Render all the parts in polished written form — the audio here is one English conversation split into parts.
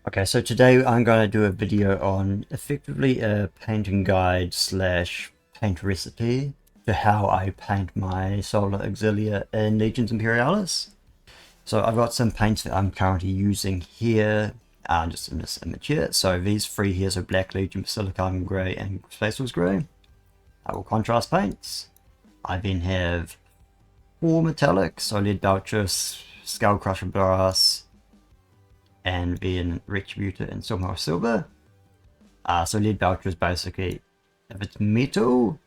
Okay, so today I'm going to do a video on effectively a painting guide slash paint recipe for how I paint my solar auxilia in Legions Imperialis. So I've got some paints that I'm currently using here, just in this image here. So these three here, so Black Legion, Silicon Grey and Space Wolves Grey, are all contrast paints. I then have four metallics, so Lead Belcher, Skull Crusher Brass, and then Retributor and somehow Silver. So Lead Belcher is basically, if it's metal,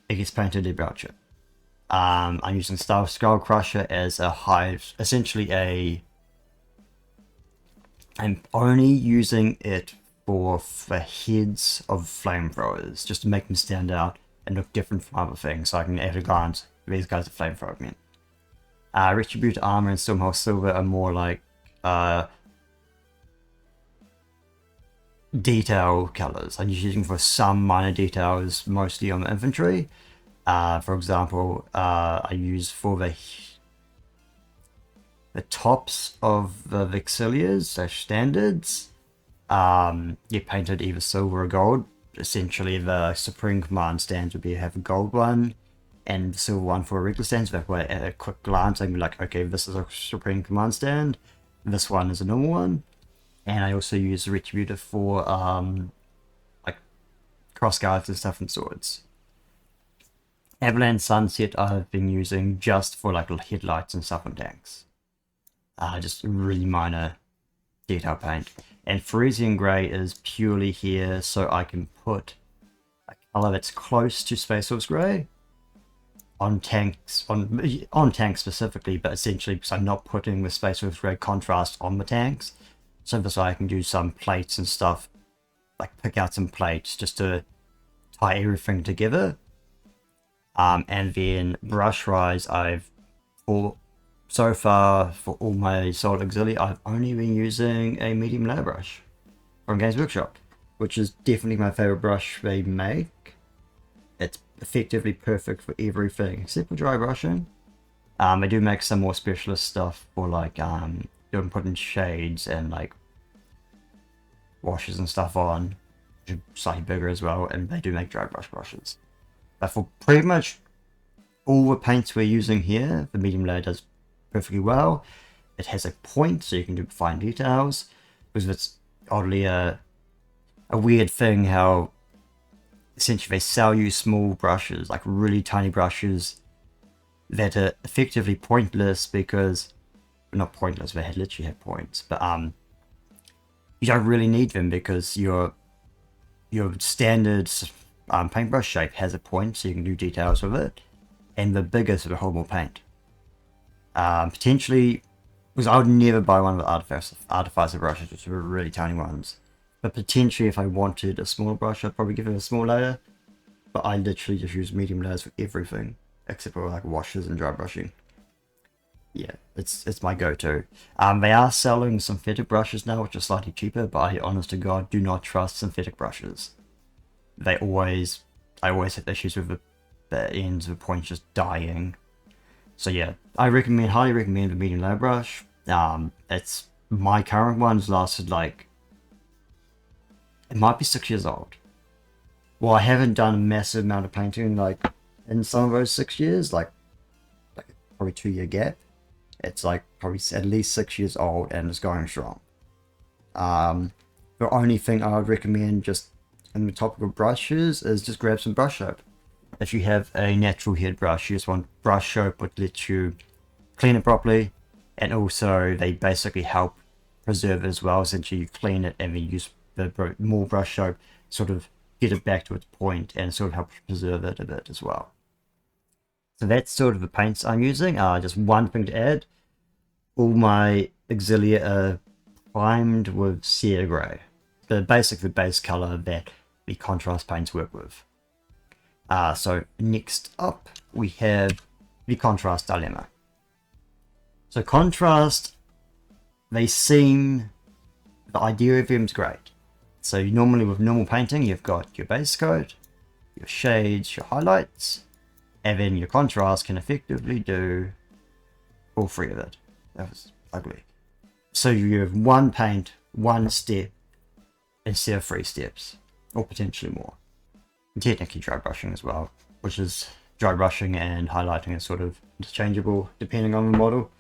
it gets painted Lead Belcher. I'm using Skull Crusher as a hive, essentially I'm only using it for the heads of flamethrowers, just to make them stand out and look different from other things, so I can at a glance, these guys are flamethrower men. Retributor Armor and somehow Silver are more like detail colors. I'm just using for some minor details, mostly on the infantry. For example, I use for the tops of the Auxilias, so standards, get painted either silver or gold. Essentially, the Supreme Command stands would be have a gold one and the silver one for a regular stand. So that way, at a quick glance, I can be like, okay, this is a Supreme Command stand. This one is a normal one. And I also use the Retributor for like cross guards and stuff and swords. Avalanche Sunset I've been using just for like headlights and stuff on tanks. Just really minor detail paint. And Frisian Grey is purely here so I can put a color that's close to Space Wolves Grey on tanks, on tanks specifically, but essentially because I'm not putting the Space Wolves Grey contrast on the tanks. So this way I can do some plates and stuff, like pick out some plates just to tie everything together. And then brush rise, so far for all my Solar Auxilia, I've only been using a medium layer brush from Games Workshop, which is definitely my favorite brush they make. It's effectively perfect for everything except for dry brushing. I do make some more specialist stuff for like doing putting shades and like washes and stuff on, which are slightly bigger as well, and they do make dry brush brushes. But for pretty much all the paints we're using here, the medium layer does perfectly well. It has a point, so you can do fine details, because it's oddly a weird thing how essentially they sell you small brushes, like really tiny brushes, that are effectively pointless because, not pointless, they literally have points, but you don't really need them because your standard paintbrush shape has a point, so you can do details with it, and the bigger so they hold more paint. Potentially, because I would never buy one of the artificer brushes, which are really tiny ones. But potentially, if I wanted a small brush, I'd probably give it a small layer. But I literally just use medium layers for everything, except for like washes and dry brushing. Yeah, it's my go-to. They are selling synthetic brushes now, which are slightly cheaper, but I, honest to God, do not trust synthetic brushes. I always have issues with the ends of the points just dying. So yeah, I highly recommend the medium layer brush. It's my current one's lasted like, it might be 6 years old. Well, I haven't done a massive amount of painting like in some of those 6 years, like probably 2 year gap. It's like probably at least 6 years old and it's going strong. The only thing I would recommend just in the topic of brushes is just grab some brush soap. If you have a natural head brush, you just want brush soap, which lets you clean it properly, and also they basically help preserve it as well. Essentially, you clean it and then use the more brush soap, sort of get it back to its point and sort of help preserve it a bit as well. So that's sort of the paints I'm using. Just one thing to add, all my Auxilia are primed with Sierra Grey, the base color that the contrast paints work with. So next up we have the contrast dilemma. So contrast, the idea of them is great. So normally with normal painting, you've got your base coat, your shades, your highlights, and then your contrast can effectively do all three of it. That was ugly. So you have one paint one step instead of 3 steps, or potentially more. And technically dry brushing as well, which is dry brushing and highlighting is sort of interchangeable depending on the model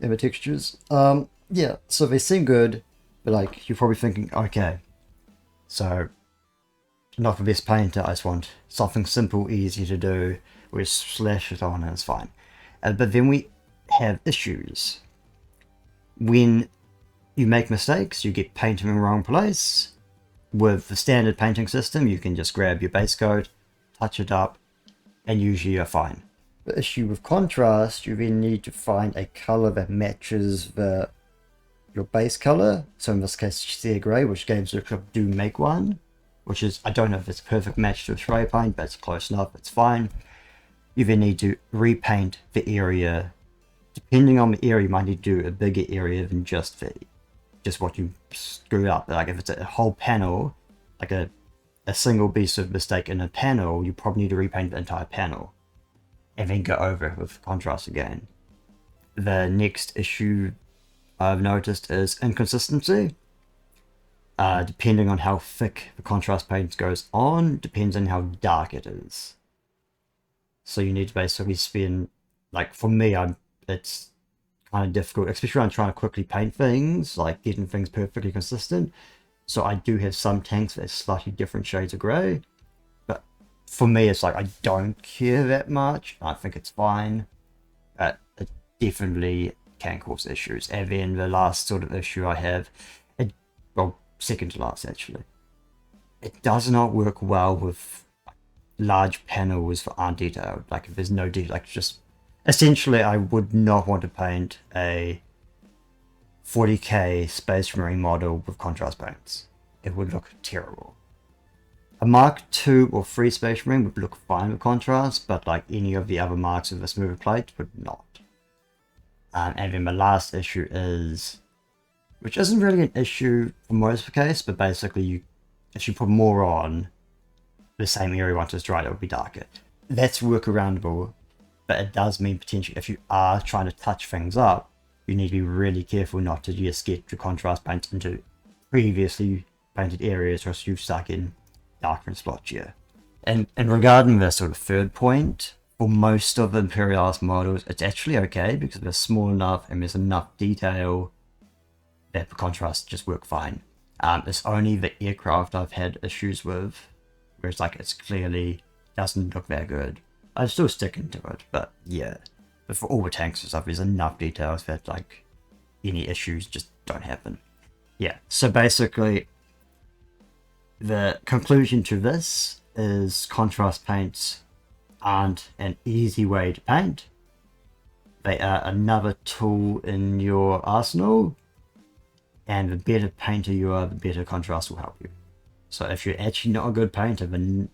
and the textures. Yeah, so they seem good, but like you're probably thinking, okay, so not the best painter, I just want something simple, easy to do, with slashes on and it's fine. But then we have issues. When you make mistakes, you get paint in the wrong place. With the standard painting system, you can just grab your base coat, touch it up, and usually you're fine. The issue with contrast, you then need to find a color that matches your base color. So in this case, Sea Grey, which Games Workshop do make one, which is, I don't know if it's a perfect match to a spray paint, but it's close enough, it's fine. You then need to repaint the area. Depending on the area, you might need to do a bigger area than just what you screw up. Like if it's a whole panel, like a single piece of mistake in a panel, you probably need to repaint the entire panel and then go over it with contrast again. The next issue I've noticed is inconsistency. Depending on how thick the contrast paint goes on, depends on how dark it is. So you need to basically spend, like for me, it's kind of difficult, especially when I'm trying to quickly paint things, like getting things perfectly consistent. So I do have some tanks that are slightly different shades of grey, but for me it's like I don't care that much. I think it's fine, but it definitely can cause issues. And then the last sort of issue I have, well, second to last actually, it does not work well with large panels that aren't detailed. Like if there's no detail, like just essentially I would not want to paint a 40k Space Marine model with contrast paints. It would look terrible. A Mark II or 3 Space Marine would look fine with contrast, but like any of the other marks of the smoother plate would not. And then the last issue is, which isn't really an issue for most of the case, but basically if you put more on the same area once it's dried, it would be darker. That's workaroundable, but it does mean potentially if you are trying to touch things up, you need to be really careful not to just get your contrast paint into previously painted areas, or else you start getting darker and splotchier. And regarding the sort of third point, for most of the Imperialis models, it's actually okay because they're small enough and there's enough detail that the contrast just work fine. It's only the aircraft I've had issues with, where it's like it's clearly doesn't look that good. I'm still sticking to it, but yeah. But for all the tanks and stuff, there's enough details that like any issues just don't happen. Yeah, so basically the conclusion to this is contrast paints aren't an easy way to paint. They are another tool in your arsenal, and the better painter you are, the better contrast will help you. So if you're actually not a good painter, then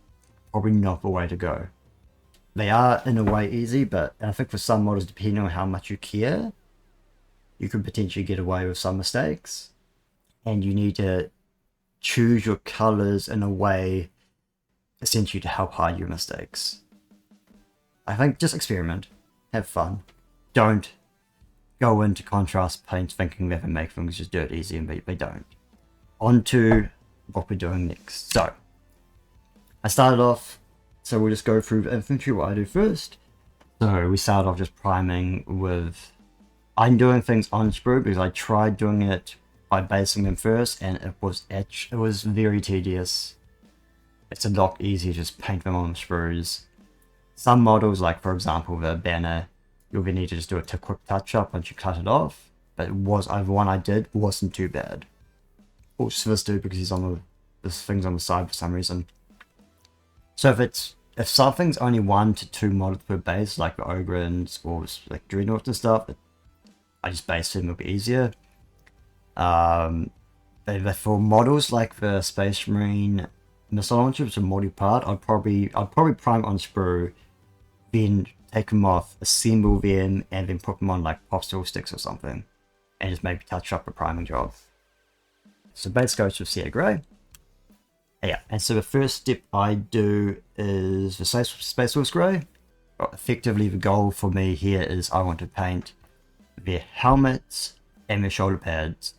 probably not the way to go. They are in a way easy, but I think for some models, depending on how much you care, you could potentially get away with some mistakes. And you need to choose your colors in a way essentially to help hide your mistakes. I think just experiment, have fun. Don't go into contrast paints thinking that they make things just dirt easy, and they don't. On to what we're doing next. So I started off, so we'll just go through the infantry, what I do first. So we started off just priming with, I'm doing things on sprue because I tried doing it by basing them first, and it was very tedious. It's a lot easier to just paint them on sprues. Some models, like for example the banner, you're going to need to just do a quick touch up once you cut it off, but the one I did wasn't too bad. Also this dude, because he's on this thing's on the side for some reason. So if something's only 1 to 2 models per base, like the Ogrins or like Dreadnoughts and stuff, I just base them, it'll be easier. But for models like the Space Marine missile launcher, which is a multi-part, I'd probably prime on sprue, then take them off, assemble them, and then put them on like popsicle sticks or something, and just maybe touch up a priming job. So base goes with Sea Grey. Yeah, and so the first step I do is the Space Force Grey. Effectively, the goal for me here is I want to paint their helmets and their shoulder pads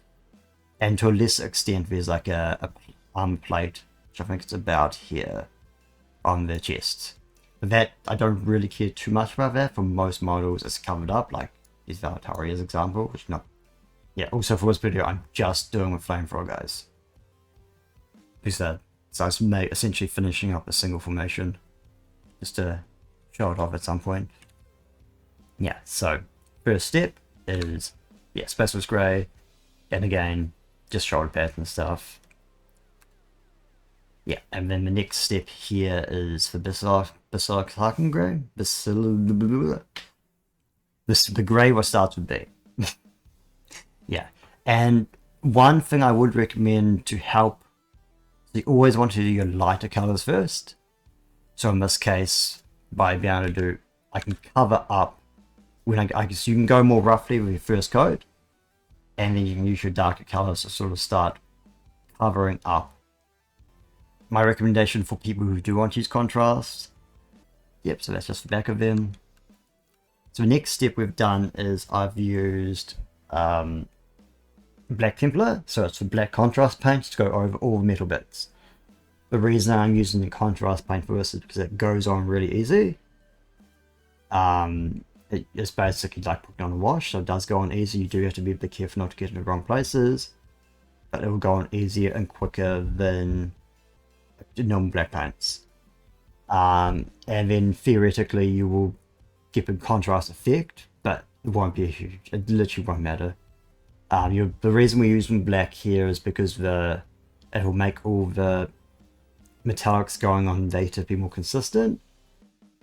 And to a lesser extent, there's like a armor plate, which I think it's about here on the chest. But that, I don't really care too much about that. For most models, it's covered up, like is Valtari as example, which not. Yeah, also for this video, I'm just doing with flamethrower, guys. Who's that? So I was essentially finishing up a single formation, just to show it off at some point. Yeah, so first step is, yeah, Specialist Grey, and again, just shoulder pads and stuff. Yeah, and then the next step here is for Basilic Harkin Grey. The grey what starts with B. Yeah, and one thing I would recommend to help, you always want to do your lighter colors first. So in this case, by being able to do, I can cover up when I guess you can go more roughly with your first coat, and then you can use your darker colors to sort of start covering up. My recommendation for people who do want to use contrast. Yep, so that's just the back of them. So the next step we've done is I've used Black Templar, so it's for black contrast paint to go over all the metal bits. The reason I'm using the contrast paint for this is because it goes on really easy. It's basically like putting on a wash, so it does go on easy. You do have to be a bit careful not to get in the wrong places, but it will go on easier and quicker than normal black paints. And then theoretically you will get a contrast effect, but it won't be a huge, it literally won't matter. The reason we're using black here is because it will make all the metallics going on data be more consistent,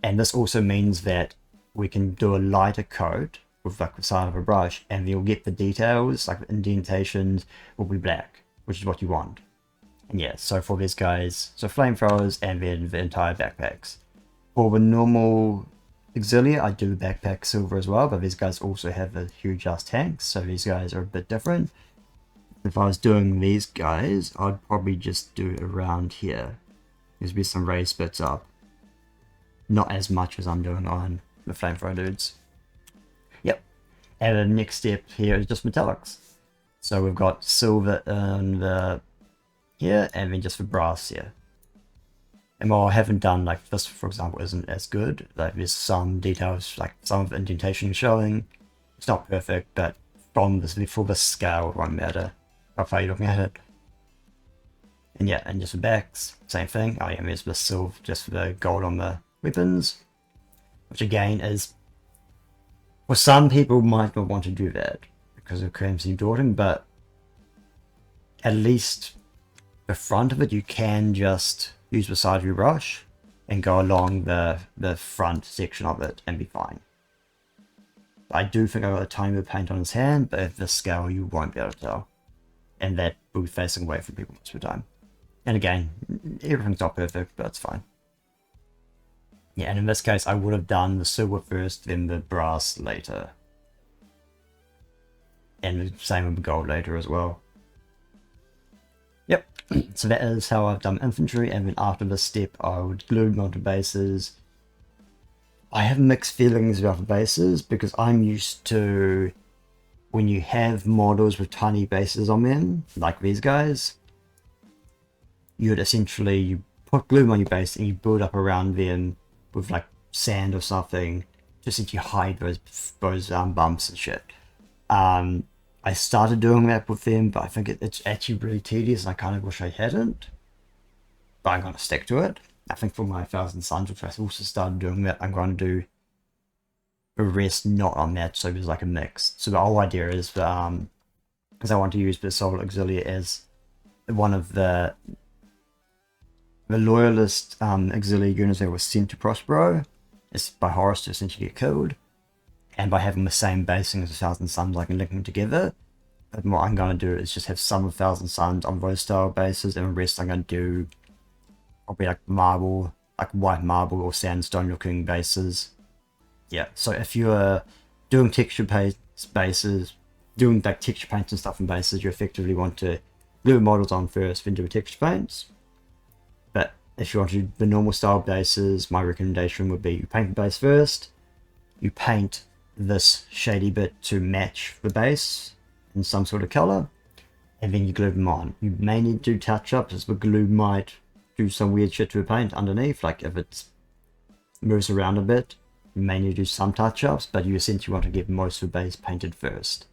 and this also means that we can do a lighter coat with like the side of a brush, and you'll get the details, like the indentations will be black, which is what you want. And yeah, so for these guys, so flamethrowers and then the entire backpacks. For the normal Auxilia, I do backpack silver as well, but these guys also have a huge ass tanks, so these guys are a bit different. If I was doing these guys, I'd probably just do it around here. There's be some raised bits up. Not as much as I'm doing on the flamethrower dudes. Yep. And the next step here is just metallics. So we've got silver in the here, and then just for brass here. And while I haven't done, like this for example isn't as good, like there's some details, like some of the indentation showing. It's not perfect, but from this, for the scale it won't matter how you're looking at it. And yeah, and just the backs, same thing. Oh yeah, there's the silver, just for the gold on the weapons, which again is, well, some people might not want to do that because of Crimson Daughtering, but at least the front of it you can just use the side of your brush and go along the front section of it and be fine. I do think I got a tiny bit of paint on his hand, but at this scale you won't be able to tell, and that will be facing away from people most of the time. And again, everything's not perfect, but it's fine. Yeah, and in this case I would have done the silver first, then the brass later, and the same with the gold later as well. Yep, so that is how I've done infantry, and then after this step I would glue them onto bases. I have mixed feelings about the bases because I'm used to when you have models with tiny bases on them, like these guys, you'd essentially, you put glue on your base and you build up around them with like sand or something to essentially hide those bumps and shit. I started doing that with them, but I think it's actually really tedious and I kind of wish I hadn't. But I'm going to stick to it. I think for my 1000 Suns, which I also started doing that, I'm going to do the rest not on that, so there's like a mix. So the whole idea is, because I want to use the Soul Auxilia as one of the loyalist Auxilia units that was sent to Prospero. It's by Horus to essentially get killed. And by having the same basing as 1000 Suns, I can link them together. But what I'm going to do is just have some of 1000 Suns on those style bases, and the rest I'm going to do probably like marble, like white marble or sandstone looking bases. Yeah, so if you're doing texture paints bases, doing like texture paints and stuff in bases, you effectively want to glue models on first, then do the texture paints. But if you want to do the normal style bases, my recommendation would be you paint the base first, you paint this shady bit to match the base in some sort of color, and then you glue them on. You may need to do touch-ups, as the glue might do some weird shit to the paint underneath, like if it moves around a bit, you may need to do some touch-ups, but you essentially want to get most of the base painted first.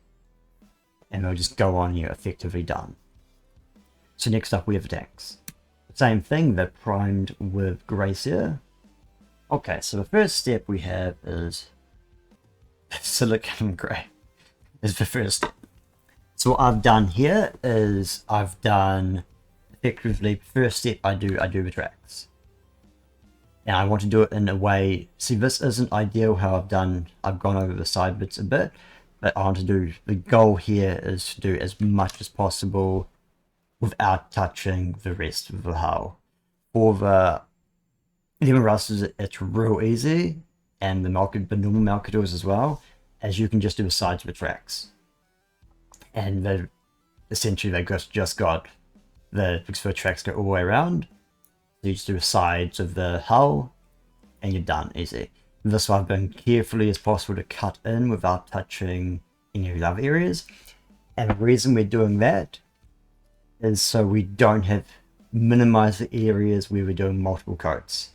And they'll just go on, you're effectively done. So next up we have the tanks. Same thing, they're primed with Gracia. Okay, so the first step we have is silicon grey. Is the first step. So what I've done here is I've done effectively first step I do the tracks. And I want to do it in a way, see this isn't ideal how I've gone over the side bits a bit, but I want to do, the goal here is to do as much as possible without touching the rest of the hull. For the lemon rusters, it's real easy, and the normal Malcadors as well, as you can just do the sides of the tracks. And essentially they just got because the tracks go all the way around, so you just do the sides of the hull, and you're done, easy. This one I've been carefully as possible to cut in without touching any of the other areas, and the reason we're doing that is so we don't have minimize the areas where we're doing multiple coats.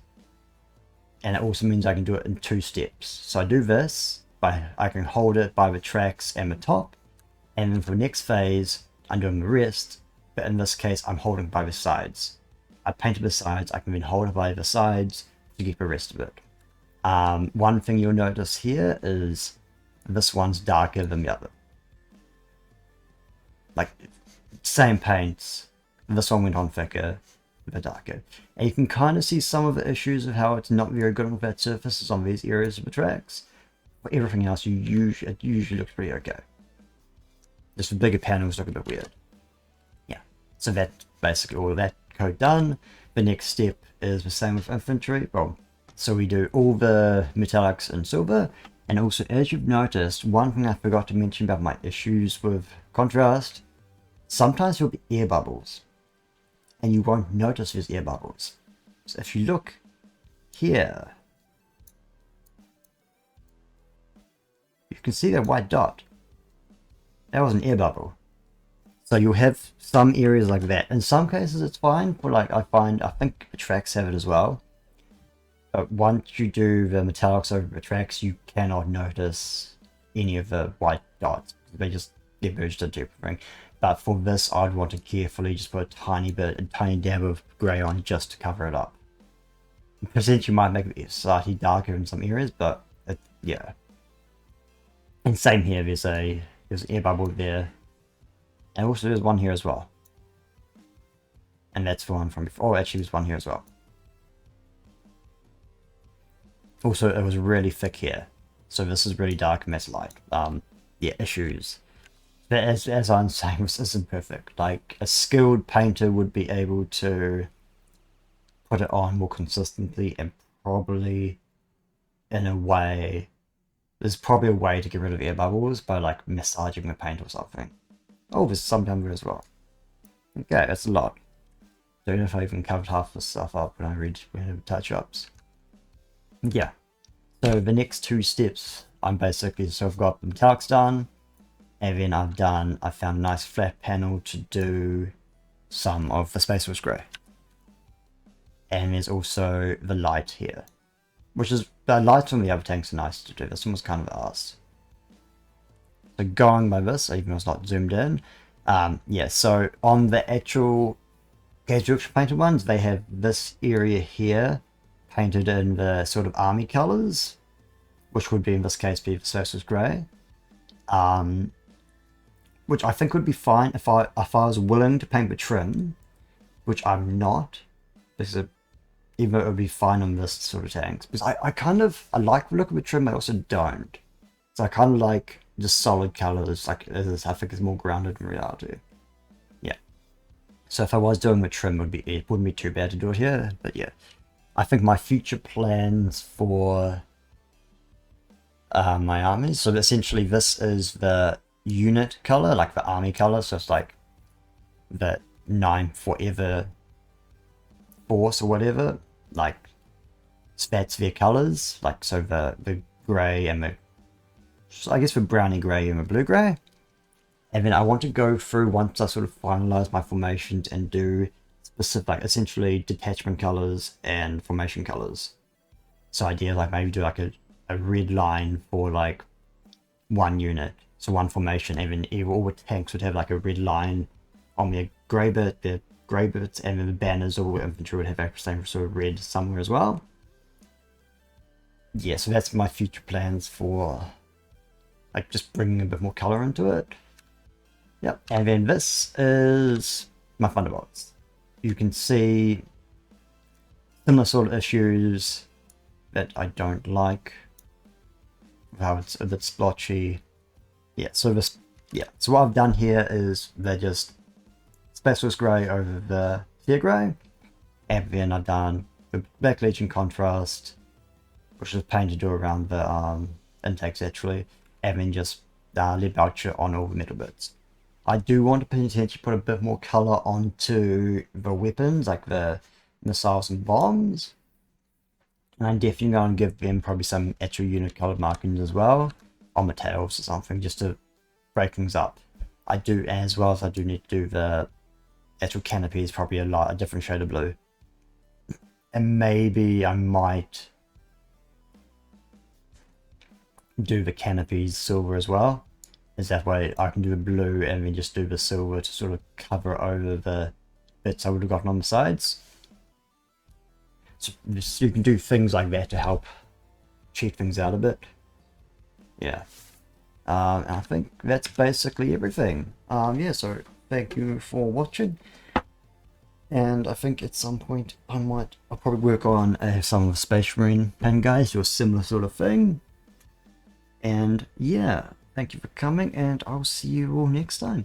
And it also means I can do it in 2 steps. So I do this, I can hold it by the tracks and the top, and then for the next phase, I'm doing the rest, but in this case, I'm holding by the sides. I painted the sides, I can then hold it by the sides to get the rest of it. One thing you'll notice here is this one's darker than the other. Like, same paints, this one went on thicker, the darker. And you can kind of see some of the issues of how it's not very good on flat surfaces on these areas of the tracks. For everything else, it usually looks pretty okay. Just the bigger panels look a bit weird. Yeah, so that's basically all of that code done. The next step is the same with infantry. Well, so we do all the metallics in silver. And also, as you've noticed, one thing I forgot to mention about my issues with contrast, sometimes there'll be air bubbles. And you won't notice there's air bubbles. So if you look here, you can see that white dot. That was an air bubble. So you'll have some areas like that. In some cases it's fine, but like I think the tracks have it as well. But once you do the metallics over the tracks, you cannot notice any of the white dots. They just get merged into everything. But for this, I'd want to carefully just put a tiny dab of grey on just to cover it up. Potentially might make it slightly darker in some areas, but yeah. And same here, there's an air bubble there. And also there's one here as well. And that's the one from before. Oh, actually there's one here as well. Also, it was really thick here. So this is really dark and that's light. Yeah, issues. But as I'm saying, this isn't perfect. Like, a skilled painter would be able to put it on more consistently and probably in a way, there's probably a way to get rid of air bubbles by like massaging the paint or something. Oh, there's some down there as well. Okay, that's a lot. Don't know if I even covered half the stuff up when I read touch-ups. Yeah, so the next 2 steps, I've got the metallics done, and then I found a nice flat panel to do some of the Space Force Grey. And there's also the light here, which is, the lights on the other tanks are nice to do. This one was kind of arse. So going by this, even though it's not zoomed in, yeah, so on the actual Games Workshop painted ones, they have this area here painted in the sort of army colours, which would be in this case be Space Force Grey. Which I think would be fine if I was willing to paint with trim, which I'm not, because even though it would be fine on this sort of tanks. Because I like the look of the trim, but I also don't. So I kind of like just solid colours, like I think it's more grounded in reality. Yeah. So if I was doing the trim, it wouldn't be too bad to do it here, but yeah. I think my future plans for my armies, so essentially this is the unit color, like the army color, so it's like the 9 forever force or whatever, like Spatsphere colors, like so the grey and the, I guess the browny grey and the blue grey. And then I want to go through, once I sort of finalize my formations, and do specific, like essentially detachment colors and formation colors. So idea like maybe do like a red line for like one unit, so one formation, and then all the tanks would have like a red line on their grey bits, and then the banners or infantry would have the same sort of red somewhere as well. Yeah, so that's my future plans for like just bringing a bit more color into it. Yep, and then this is my Thunderbolts. You can see similar sort of issues that I don't like. How it's a bit splotchy. Yeah, so this, yeah, so what I've done here is they're just Specialist Grey over the Tier Grey, and then I've done the Black Legion contrast, which is a pain to do around the intakes actually, and then just Lead Belcher on all the metal bits. I do want to potentially put a bit more color onto the weapons, like the missiles and bombs. And I'm definitely going to give them probably some actual unit colored markings as well, on the tails or something, just to break things up. I do, as well as I do need to do the actual canopies, probably a different shade of blue. And maybe I might do the canopies silver as well. Is that way I can do the blue and then just do the silver to sort of cover over the bits I would have gotten on the sides. So you can do things like that to help cheat things out a bit. Yeah. And I think that's basically everything. Yeah, so thank you for watching. And I think at some point I'll probably work on some of the Space Marine pen guys, do a similar sort of thing. And yeah, thank you for coming, and I'll see you all next time.